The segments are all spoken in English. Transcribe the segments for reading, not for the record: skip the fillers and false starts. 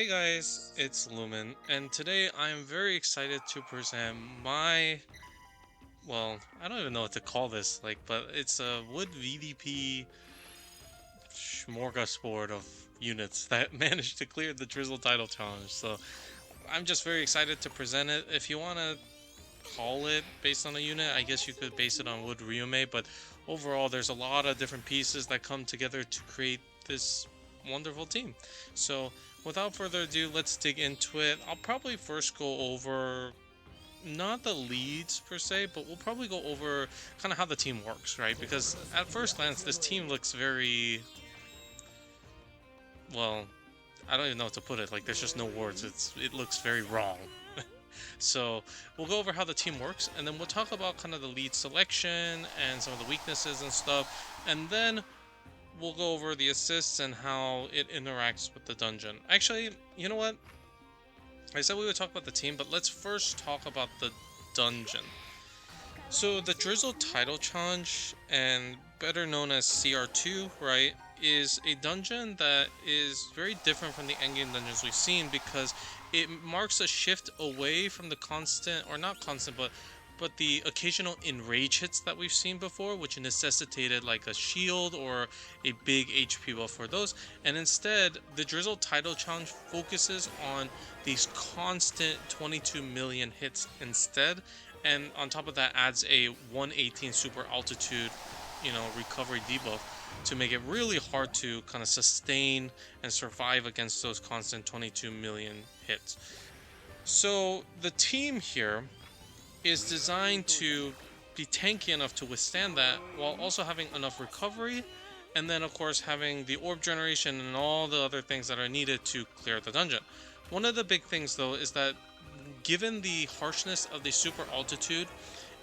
Hey guys, it's Lumen, and today I am very excited to present my, I don't even know what to call this, but it's a wood VDP smorgasbord of units that managed to clear the Drizzle title challenge. So I'm just very excited to present it. If you want to call it based on a unit, I guess you could base it on wood Ryume, but overall there's a lot of different pieces that come together to create this wonderful team. So without further ado, let's dig into it. I'll probably first go over not the leads per se, but we'll probably go over kind of how the team works, right? Because at first glance this team looks very, well, I don't even know what to put it. Like, there's just no words. It looks very wrong. So we'll go over how the team works, and then we'll talk about kind of the lead selection and some of the weaknesses and stuff, and then we'll go over the assists and how it interacts with the dungeon. Actually, you know what? I said we would talk about the team, but let's first talk about the dungeon. So the Drizzle title challenge, and better known as CR2, right, is a dungeon that is very different from the endgame dungeons we've seen because it marks a shift away from the constant, or not constant, but the occasional enrage hits that we've seen before, which necessitated like a shield or a big HP buff for those. And instead, the Drizzle title challenge focuses on these constant 22 million hits instead, and on top of that adds a 118 super altitude recovery debuff to make it really hard to kind of sustain and survive against those constant 22 million hits. So the team here is designed to be tanky enough to withstand that while also having enough recovery, and then of course having the orb generation and all the other things that are needed to clear the dungeon. One of the big things though is that given the harshness of the super altitude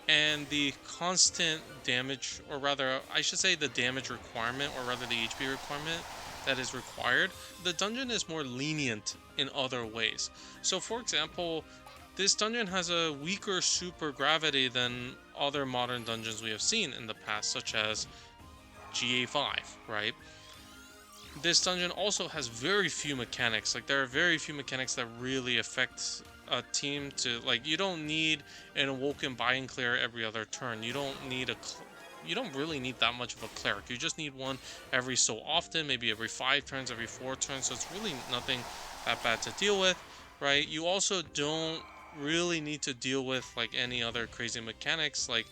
and the constant damage, or rather I should say the damage requirement, or rather the HP requirement that is required, the dungeon is more lenient in other ways. So for example, this dungeon has a weaker super gravity than other modern dungeons we have seen in the past, such as GA5, right? This dungeon also has very few mechanics. Like, there are very few mechanics that really affect a team to, like, you don't need an awoken buy and clear every other turn. You don't really need that much of a cleric. You just need one every so often, maybe every 5 turns, every 4 turns. So it's really nothing that bad to deal with, right? You also don't really need to deal with like any other crazy mechanics. Like,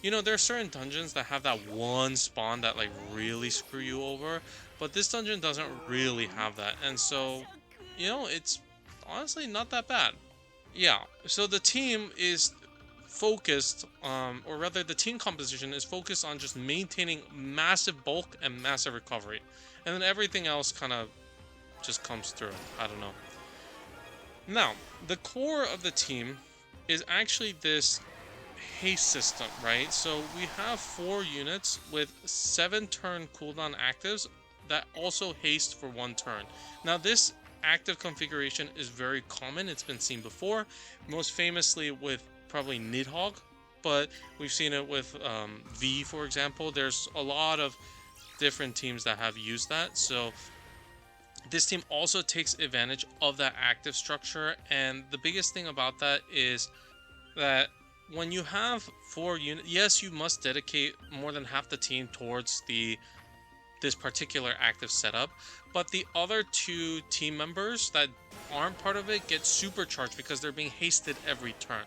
there are certain dungeons that have that one spawn that like really screw you over, but this dungeon doesn't really have that, and so it's honestly not that bad. Yeah, so the team is focused, or rather the team composition is focused on just maintaining massive bulk and massive recovery, and then everything else kind of just comes through. I don't know. Now, the core of the team is actually this haste system, right? So we have 4 units with 7 turn cooldown actives that also haste for 1 turn. Now this active configuration is very common. It's been seen before, most famously with probably Nidhogg, but we've seen it with V, for example. There's a lot of different teams that have used that. So this team also takes advantage of that active structure, and the biggest thing about that is that when you have 4 units, yes, you must dedicate more than half the team towards this particular active setup, but the other 2 team members that aren't part of it get supercharged because they're being hasted every turn,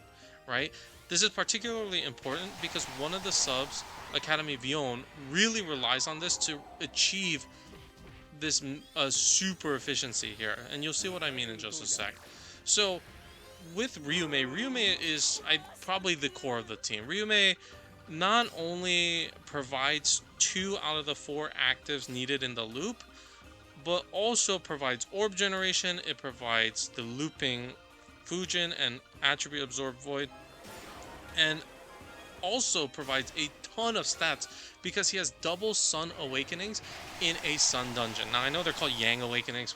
right? This is particularly important because one of the subs, Academy Vion, really relies on this to achieve this super efficiency here, and you'll see what I mean in just a sec. So with Ryume is probably the core of the team. Ryume not only provides 2 out of the 4 actives needed in the loop, but also provides orb generation. It provides the looping Fujin and attribute absorb void, and also provides a ton of stats because he has double sun awakenings in a sun dungeon. Now I know they're called Yang awakenings,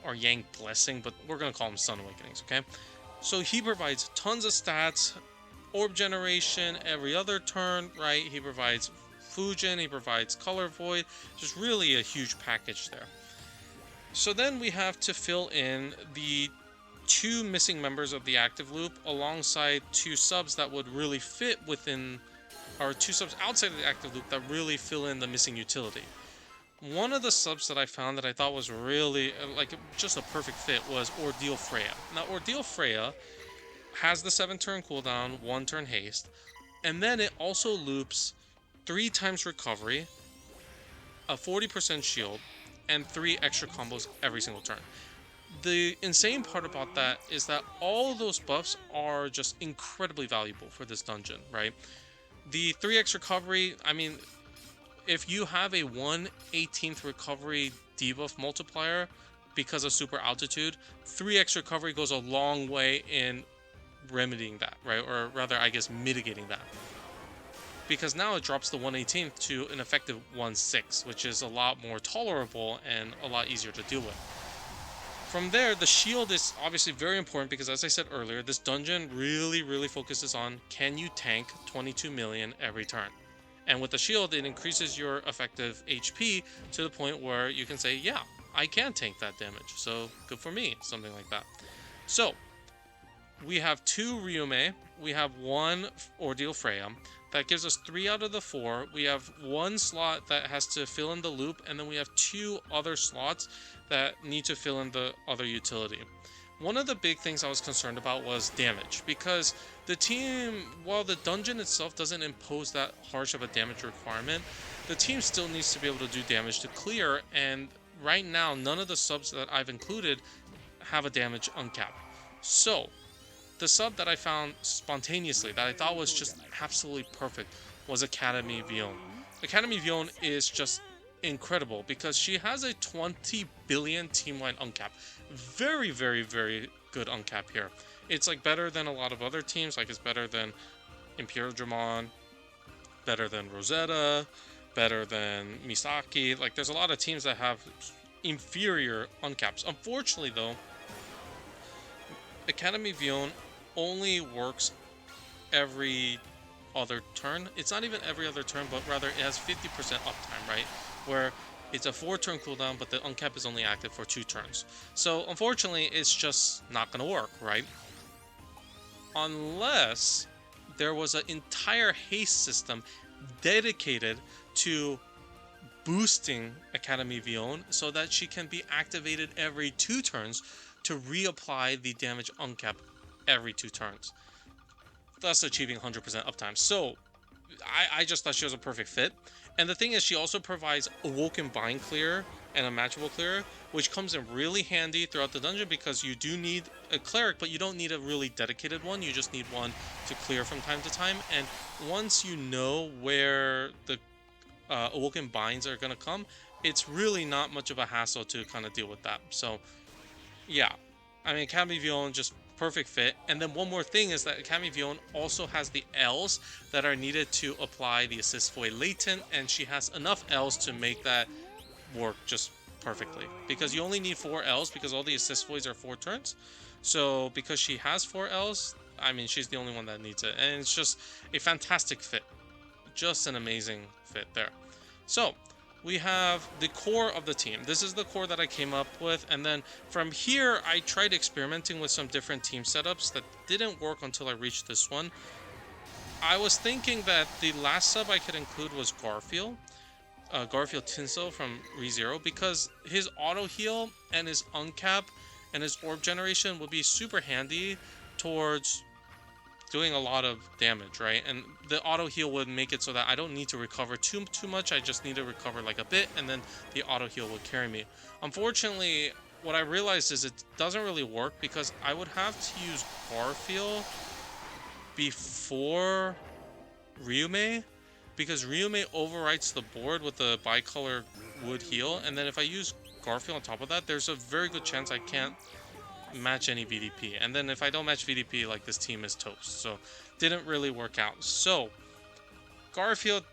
or Yang blessing, but we're gonna call them sun awakenings, okay? So he provides tons of stats, orb generation every other turn, right? He provides Fujin, he provides color void, just really a huge package there. So then we have to fill in the two missing members of the active loop alongside two subs that would really fit within, or two subs outside of the active loop that really fill in the missing utility. One of the subs that I found that I thought was really like just a perfect fit was Ordeal Freya. Now Ordeal Freya has the 7-turn cooldown, 1-turn haste, and then it also loops 3 times recovery, a 40% shield, and 3 extra combos every single turn. The insane part about that is that all of those buffs are just incredibly valuable for this dungeon, right? The 3x recovery, I mean, if you have a 1/18th recovery debuff multiplier because of super altitude, 3x recovery goes a long way in remedying that, right? Or rather, I guess, mitigating that. Because now it drops the 1/18th to an effective 1/6, which is a lot more tolerable and a lot easier to deal with. From there, the shield is obviously very important because, as I said earlier, this dungeon really focuses on can you tank 22 million every turn. And with the shield, it increases your effective HP to the point where you can say, yeah, I can tank that damage. So good for me, something like that. So we have 2 Ryume, we have 1 Ordeal Freya. That gives us 3 out of the 4. We have 1 slot that has to fill in the loop, and then we have 2 other slots that need to fill in the other utility. One of the big things I was concerned about was damage, because the team, while the dungeon itself doesn't impose that harsh of a damage requirement, the team still needs to be able to do damage to clear, and right now none of the subs that I've included have a damage uncap. So the sub that I found spontaneously that I thought was just absolutely perfect was Academy Vion. Academy Vion is just incredible because she has a 20 billion teamline uncap. Very good uncap here. It's like better than a lot of other teams, like it's better than Imperial Dramon, better than Rosetta, better than Misaki. Like there's a lot of teams that have inferior uncaps. Unfortunately though, Academy Vion only works every other turn. It's not even every other turn, but rather it has 50% uptime, right? Where it's a 4-turn cooldown, but the uncap is only active for 2 turns. So unfortunately, it's just not going to work, right? Unless there was an entire haste system dedicated to boosting Academy Vion so that she can be activated every 2 turns to reapply the damage uncap every 2 turns, thus achieving 100% uptime. So I just thought she was a perfect fit. And the thing is, she also provides Awoken Bind clear and a matchable clear, which comes in really handy throughout the dungeon because you do need a cleric, but you don't need a really dedicated one. You just need one to clear from time to time. And once you know where the Awoken Binds are going to come, it's really not much of a hassle to kind of deal with that. So yeah, I mean, Academy Vion just perfect fit. And then one more thing is that Academy Vion also has the L's that are needed to apply the assist void latent, and she has enough L's to make that work just perfectly. Because you only need 4 L's because all the assist voids are 4 turns. So because she has 4 L's, I mean, she's the only one that needs it. And it's just a fantastic fit. Just an amazing fit there. So we have the core of the team. This is the core that I came up with, and then from here I tried experimenting with some different team setups that didn't work until I reached this one. I was thinking that the last sub I could include was Garfield Tinsel from ReZero, because his auto heal and his uncap and his orb generation would be super handy towards doing a lot of damage, right? And the auto heal would make it so that I don't need to recover too much. I just need to recover like a bit, and then the auto heal would carry me. Unfortunately, what I realized is it doesn't really work because I would have to use Garfield before Ryume, because Ryume overwrites the board with the bicolor wood heal, and then if I use Garfield on top of that, there's a very good chance I can't match any VDP, and then if I don't match VDP, like, this team is toast. So didn't really work out. So Garfield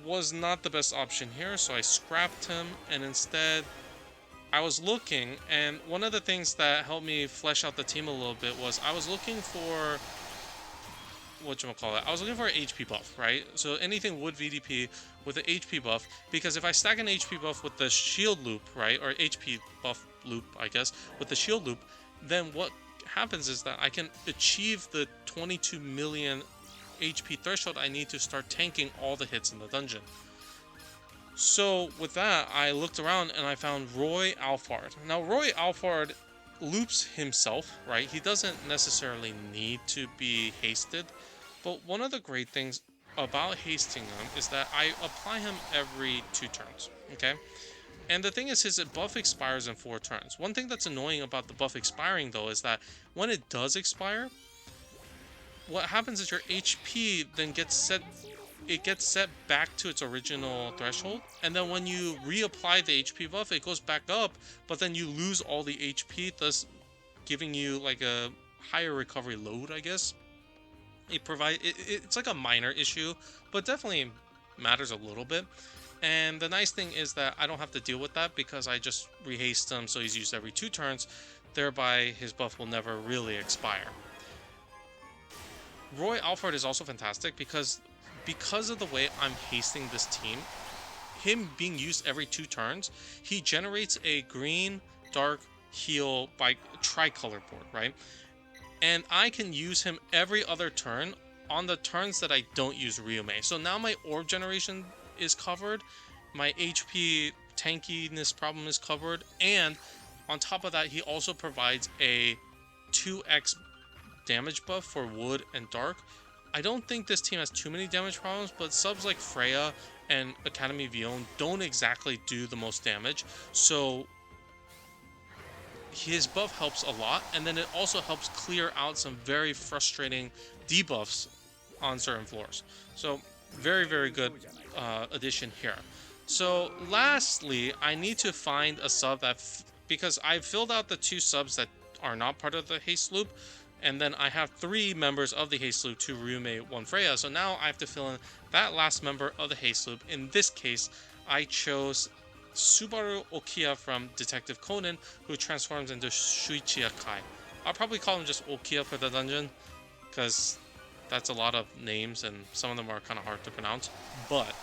was not the best option here, so I scrapped him, and instead I was looking, and one of the things that helped me flesh out the team a little bit was I was looking for whatchamacallit, I was looking for an HP buff, right? So anything wood VDP with an HP buff, because if I stack an HP buff with the shield loop, right, or HP buff loop, I guess, with the shield loop, then what happens is that I can achieve the 22 million HP threshold I need to start tanking all the hits in the dungeon. So with that, I looked around and I found Roy Alphard. Now Roy Alphard loops himself, right? He doesn't necessarily need to be hasted, but one of the great things about hasting him is that I apply him every 2 turns, okay? And the thing is, his buff expires in 4 turns. One thing that's annoying about the buff expiring, though, is that when it does expire, what happens is your HP then gets set back to its original threshold, and then when you reapply the HP buff, it goes back up, but then you lose all the HP, thus giving you like a higher recovery load, I guess. It's like a minor issue, but definitely matters a little bit. And the nice thing is that I don't have to deal with that because I just rehaste him, so he's used every 2 turns, thereby his buff will never really expire. Roy Alphard is also fantastic because of the way I'm hasting this team, him being used every 2 turns, he generates a green, dark, heal by tricolor board, right? And I can use him every other turn on the turns that I don't use Ryume. So now my orb generation is covered, my HP tankiness problem is covered, and on top of that, he also provides a 2x damage buff for wood and dark. I don't think this team has too many damage problems, but subs like Freya and Academy Vion don't exactly do the most damage, so his buff helps a lot, and then it also helps clear out some very frustrating debuffs on certain floors. So very, very good addition here. So lastly, I need to find a sub that, because I've filled out the 2 subs that are not part of the haste loop, and then I have 3 members of the haste loop, 2 Ryume, 1 Freya. So now I have to fill in that last member of the haste loop. In this case, I chose Subaru Okiya from Detective Conan, who transforms into Shuichi Akai. I'll probably call him just Okiya for the dungeon, because that's a lot of names and some of them are kind of hard to pronounce. But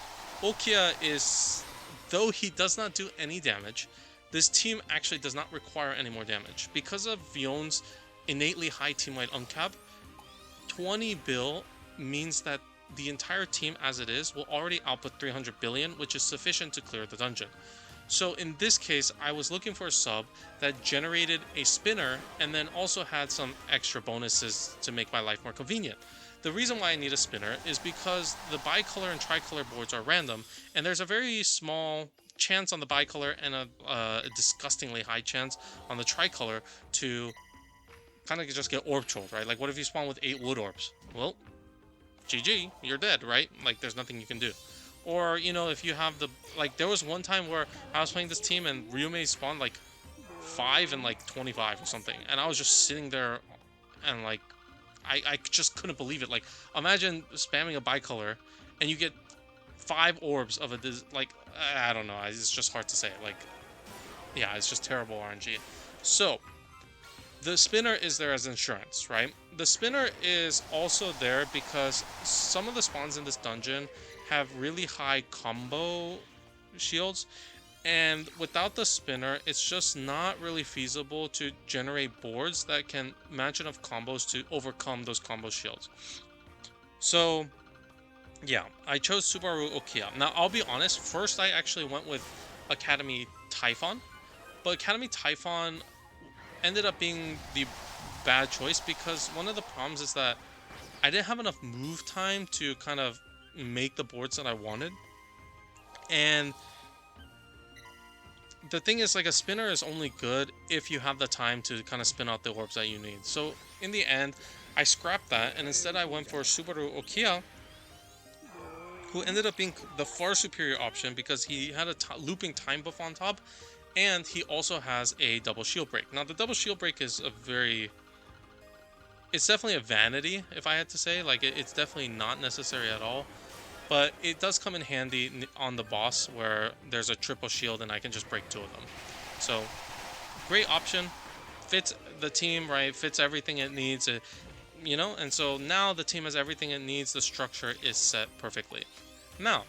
Okiya is, though he does not do any damage, this team actually does not require any more damage. Because of Vion's innately high team-wide uncap, 20 bill means that the entire team as it is will already output 300 billion, which is sufficient to clear the dungeon. So in this case, I was looking for a sub that generated a spinner and then also had some extra bonuses to make my life more convenient. The reason why I need a spinner is because the bicolor and tricolor boards are random, and there's a very small chance on the bicolor and a disgustingly high chance on the tricolor to kind of just get orb trolled, right? Like, what if you spawn with 8 wood orbs? Well, GG, you're dead, right? Like, there's nothing you can do. Or, you know, if you have the, like, there was one time where I was playing this team and Ryume spawned like 5 and like 25 or something, and I was just sitting there and like I just couldn't believe it. Like, imagine spamming a bicolor and you get 5 orbs of a, like, I don't know, it's just hard to say. Like, yeah, it's just terrible RNG. So the spinner is there as insurance, right? The spinner is also there because some of the spawns in this dungeon have really high combo shields, and without the spinner, it's just not really feasible to generate boards that can match enough combos to overcome those combo shields. So yeah, I chose Subaru Okiya. Now, I'll be honest, first I actually went with Academy Typhon, but Academy Typhon ended up being the bad choice because one of the problems is that I didn't have enough move time to kind of make the boards that I wanted. And the thing is, like, a spinner is only good if you have the time to kind of spin out the orbs that you need. So in the end, I scrapped that, and instead I went for Subaru Okiya, who ended up being the far superior option because he had a looping time buff on top, and he also has a double shield break. Now, the double shield break is it's definitely a vanity, if I had to say. Like, it's definitely not necessary at all. But it does come in handy on the boss where there's a triple shield and I can just break 2 of them. So, great option. Fits the team, right? Fits everything it needs. you know? And so now the team has everything it needs. The structure is set perfectly. Now,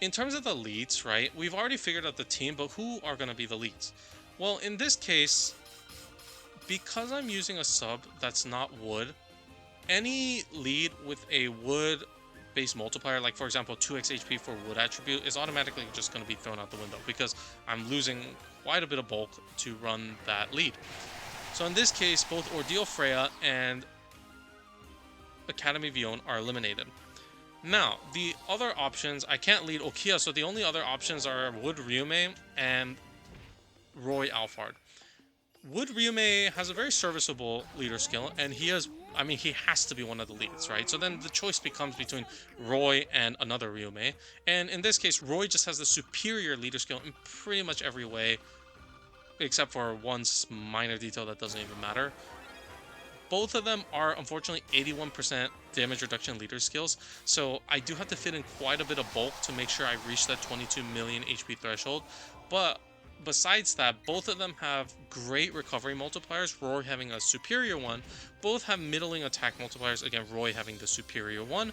in terms of the leads, right? We've already figured out the team, but who are going to be the leads? Well, in this case, because I'm using a sub that's not wood, any lead with a wood based multiplier, like for example 2x HP for wood attribute, is automatically just going to be thrown out the window because I'm losing quite a bit of bulk to run that lead. So in this case, both Ordeal Freya and Academy Vion are eliminated. Now, the other options, I can't lead Okia, so the only other options are Wood Ryume and Roy Alphard. Wood Ryume has a very serviceable leader skill, and he has to be one of the leads, right? So then the choice becomes between Roy and another Ryume. And in this case, Roy just has the superior leader skill in pretty much every way, except for one minor detail that doesn't even matter. Both of them are unfortunately 81% damage reduction leader skills, so I do have to fit in quite a bit of bulk to make sure I reach that 22 million HP threshold. But besides that, both of them have great recovery multipliers, Roy having a superior one. Both have middling attack multipliers, again, Roy having the superior one.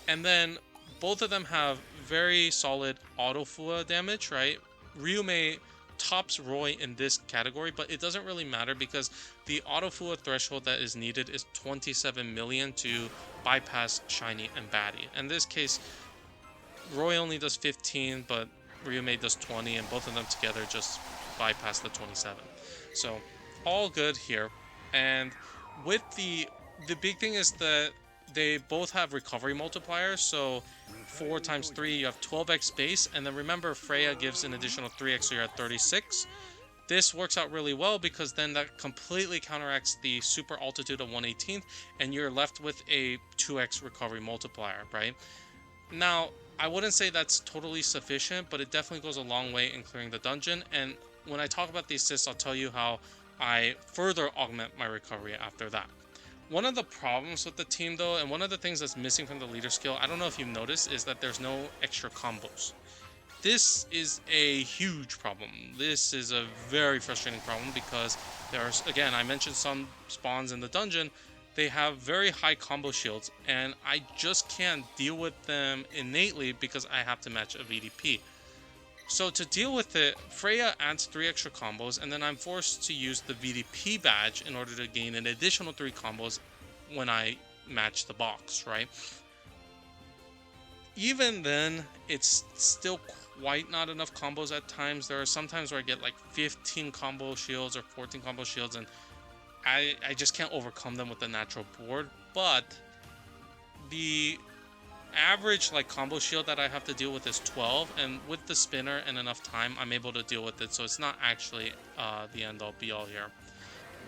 And then both of them have very solid auto Fua damage, right? Ryume tops Roy in this category, but it doesn't really matter because the auto Fua threshold that is needed is 27 million to bypass Shiny and Baddie. In this case, Roy only does 15, but Ryume does 20, and both of them together just bypass the 27. So all good here. And with the big thing is that they both have recovery multipliers, so 4 times 3, you have 12x base, and then remember Freya gives an additional 3x, so you're at 36. This works out really well because then that completely counteracts the super altitude of 118th, and you're left with a 2x recovery multiplier, right? Now, I wouldn't say that's totally sufficient, but it definitely goes a long way in clearing the dungeon, and when I talk about the assists, I'll tell you how I further augment my recovery after that. One of the problems with the team though, and one of the things that's missing from the leader skill, I don't know if you've noticed, is that there's no extra combos. This is a huge problem. This is a very frustrating problem because there's, again, I mentioned some spawns in the dungeon, they have very high combo shields, and I just can't deal with them innately because I have to match a VDP. So to deal with it, Freya adds 3 extra combos, and then I'm forced to use the VDP badge in order to gain an additional 3 combos when I match the box, right? Even then, it's still quite not enough combos at times. There are some times where I get like 15 combo shields or 14 combo shields, and I just can't overcome them with the natural board. But the average like combo shield that I have to deal with is 12, and with the spinner and enough time, I'm able to deal with it, so it's not actually the end all be all here.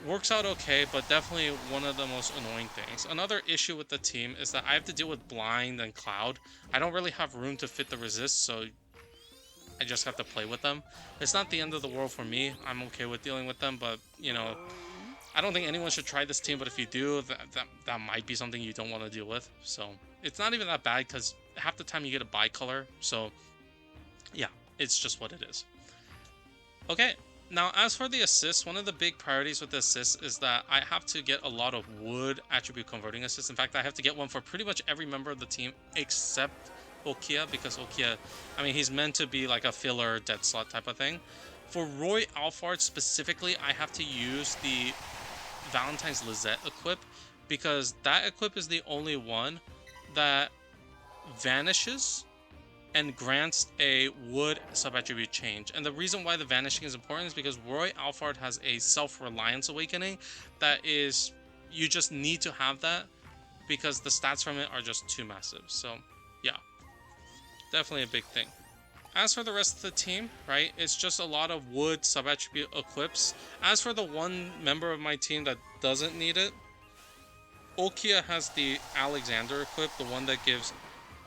Works out okay, but definitely one of the most annoying things. Another issue with the team is that I have to deal with Blind and Cloud. I don't really have room to fit the resist, so I just have to play with them. It's not the end of the world for me. I'm okay with dealing with them, but you know, I don't think anyone should try this team, but if you do, that might be something you don't want to deal with. So it's not even that bad because half the time you get a bicolor. So yeah, it's just what it is. Okay, now as for the assists, one of the big priorities with the assists is that I have to get a lot of wood attribute converting assists. In fact, I have to get one for pretty much every member of the team except Okia, because Okia, I mean, he's meant to be like a filler dead slot type of thing. For Roy Alphard specifically, I have to use the Valentine's Lizette equip, because that equip is the only one that vanishes and grants a wood sub-attribute change. And the reason why the vanishing is important is because Roy Alphard has a self-reliance awakening that is, you just need to have that because the stats from it are just too massive. So yeah, definitely a big thing. As for the rest of the team, right, it's just a lot of wood sub-attribute equips. As for the one member of my team that doesn't need it, Okia has the Alexander equip, the one that gives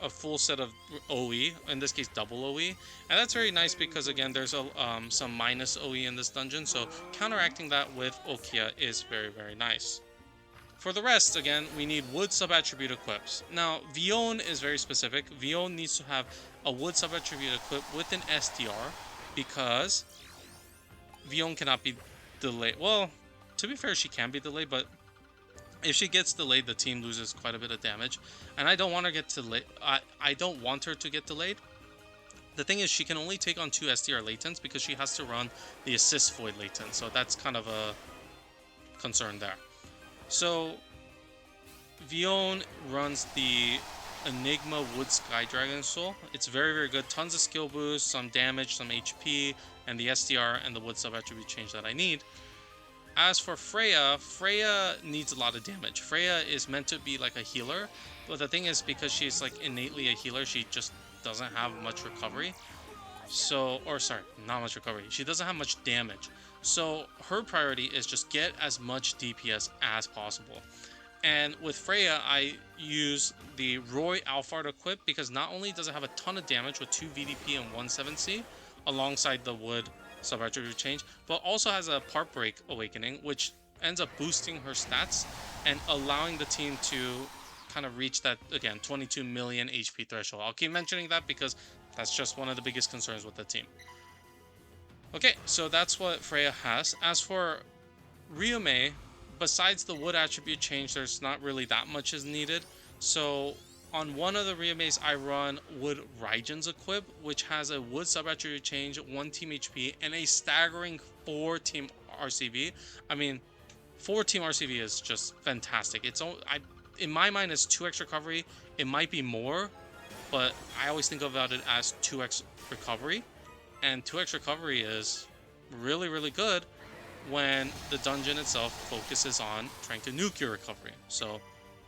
a full set of OE, in this case double OE. And that's very nice because, again, there's some minus OE in this dungeon, so counteracting that with Okia is very, very nice. For the rest, again, we need wood sub-attribute equips. Now, Vion is very specific. Vion needs to have a wood sub-attribute equip with an SDR because Vion cannot be delayed. Well, to be fair, she can be delayed, but If she gets delayed, the team loses quite a bit of damage, and I don't want her to get delayed. I don't want her to get delayed. The thing is, she can only take on 2 SDR latents because she has to run the assist void latent, so that's kind of a concern there. So Vion runs the Enigma Wood Sky Dragon Soul. It's very, very good. Tons of skill boost, some damage, some HP, and the SDR and the Wood Sub attribute change that I need. As for Freya, Freya needs a lot of damage. Freya is meant to be like a healer, but the thing is, because she's like innately a healer, she just doesn't have much recovery. So, or sorry, not much recovery. She doesn't have much damage. So her priority is just get as much DPS as possible. And with Freya, I use the Roy Alphard equip because not only does it have a ton of damage with 2 VDP and 1 7C alongside the Wood sub-attribute change, but also has a Part Break Awakening, which ends up boosting her stats and allowing the team to kind of reach that, again, 22 million HP threshold. I'll keep mentioning that because that's just one of the biggest concerns with the team. Okay, so that's what Freya has. As for Ryume, besides the Wood attribute change, there's not really that much is needed. So on one of the Ryume's, I run Wood Raijin's equip, which has a Wood sub-attribute change, 1 team HP, and a staggering 4 team RCV. I mean, 4 team RCV is just fantastic. It's in my mind, it's 2x recovery. It might be more, but I always think about it as 2x recovery. And 2x recovery is really, really good when the dungeon itself focuses on trying to nuke your recovery. So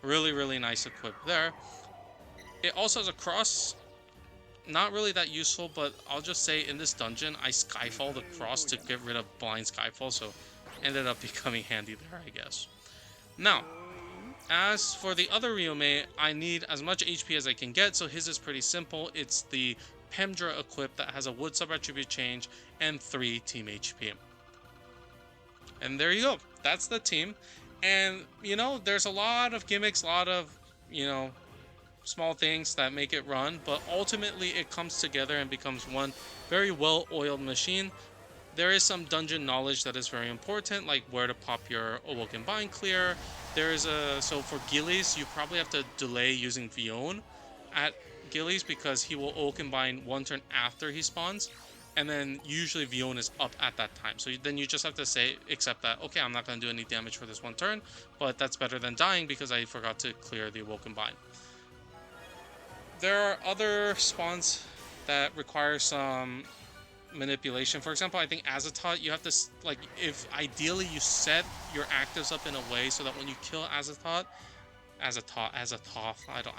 really, really nice equip there. It also has a cross, not really that useful, but I'll just say in this dungeon, I Skyfall the cross to get rid of blind Skyfall, so ended up becoming handy there, I guess. Now, as for the other Ryume, I need as much HP as I can get, so his is pretty simple. It's the Pemdra equip that has a Wood sub-attribute change and 3 team HP. And there you go. That's the team. And, you know, there's a lot of gimmicks, a lot of, you know, small things that make it run, but ultimately it comes together and becomes one very well-oiled machine. There is some dungeon knowledge that is very important, like where to pop your Awoken Bind clear. So for Gillies, you probably have to delay using Vion at Gillies because he will Awoken Bind 1 turn after he spawns, and then usually Vion is up at that time. So then you just have to accept that, okay, I'm not going to do any damage for this 1 turn, but that's better than dying because I forgot to clear the Awoken Bind. There are other spawns that require some manipulation. For example, I think Azathoth, you have to, like, if ideally you set your actives up in a way so that when you kill Azathoth, I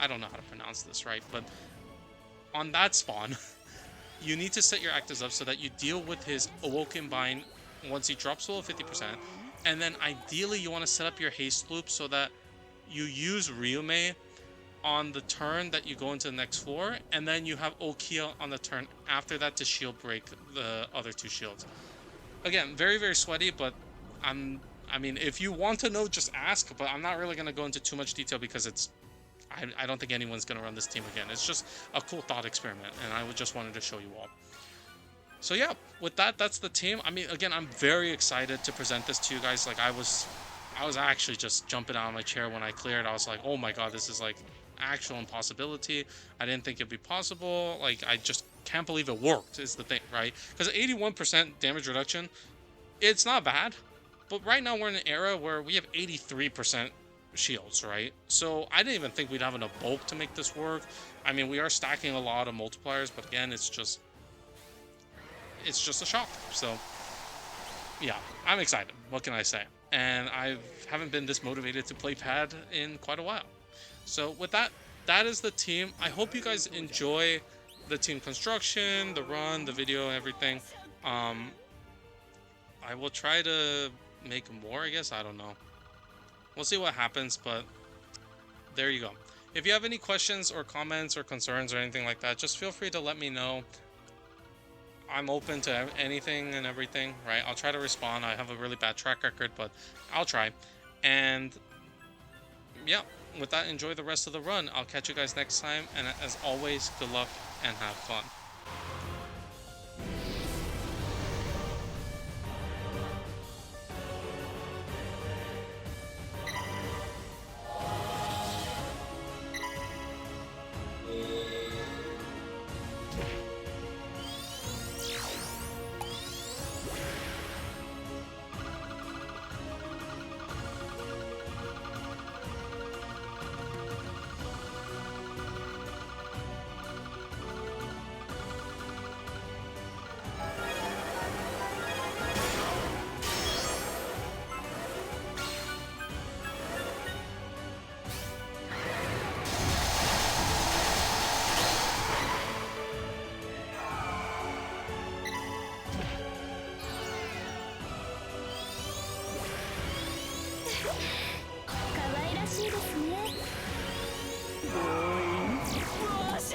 don't know how to pronounce this right, but on that spawn, you need to set your actives up so that you deal with his Awoken Bind once he drops below 50%, and then ideally you want to set up your haste loop so that you use Ryume on the turn that you go into the next floor, and then you have Okia on the turn after that to shield break the other 2 shields. Again, very, very sweaty, but I mean, if you want to know, just ask, but I'm not really going to go into too much detail because I don't think anyone's going to run this team again. It's just a cool thought experiment, and I just wanted to show you all. So yeah, with that, that's the team. I mean, again, I'm very excited to present this to you guys. Like, I was actually just jumping out of my chair when I cleared. I was like, oh my god, this is like actual impossibility. I didn't think it'd be possible. Like, I just can't believe it worked is the thing, right? Because 81% damage reduction, it's not bad, but right now we're in an era where we have 83% shields, right? So I didn't even think we'd have enough bulk to make this work. I mean, we are stacking a lot of multipliers, but again, it's just a shock. So yeah, I'm excited. What can I say? And I haven't been this motivated to play pad in quite a while. So with that, that is the team. I hope you guys enjoy the team construction, the run, the video, everything. I will try to make more, I guess. I don't know. We'll see what happens, but there you go. If you have any questions or comments or concerns or anything like that, just feel free to let me know. I'm open to anything and everything, right? I'll try to respond. I have a really bad track record, but I'll try. And yeah, with that, enjoy the rest of the run. I'll catch you guys next time, and as always, good luck and have fun. 可愛らしいですね。強引暴食。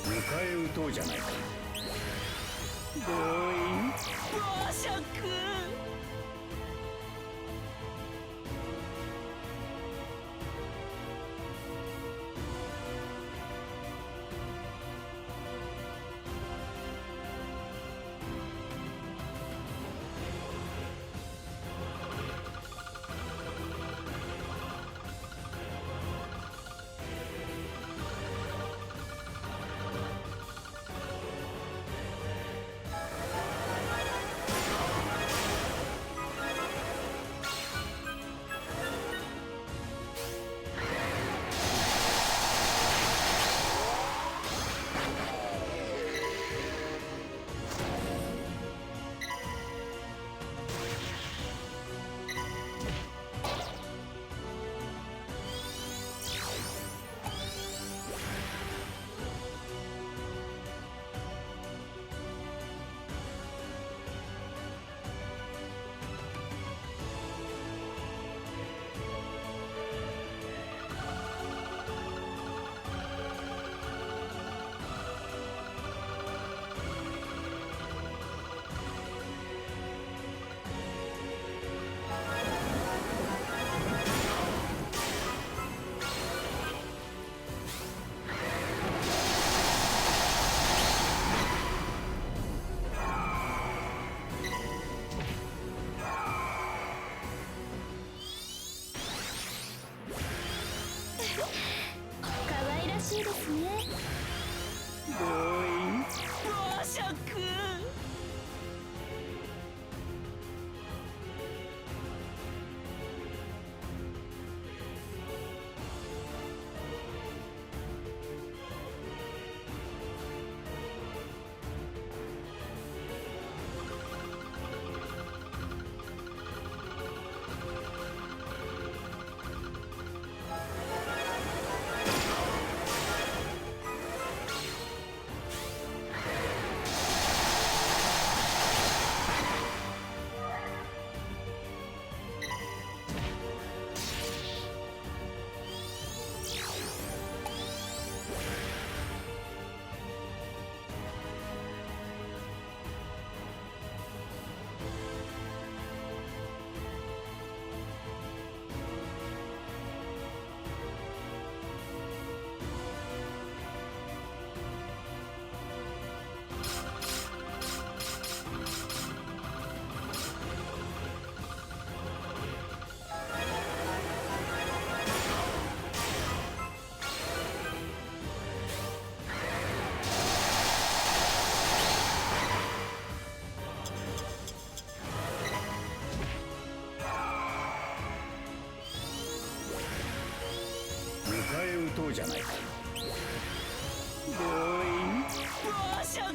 迎え撃とうじゃないか。強引暴食。可愛らしいですね。強引暴食。迎え撃とうじゃないか。強引暴食。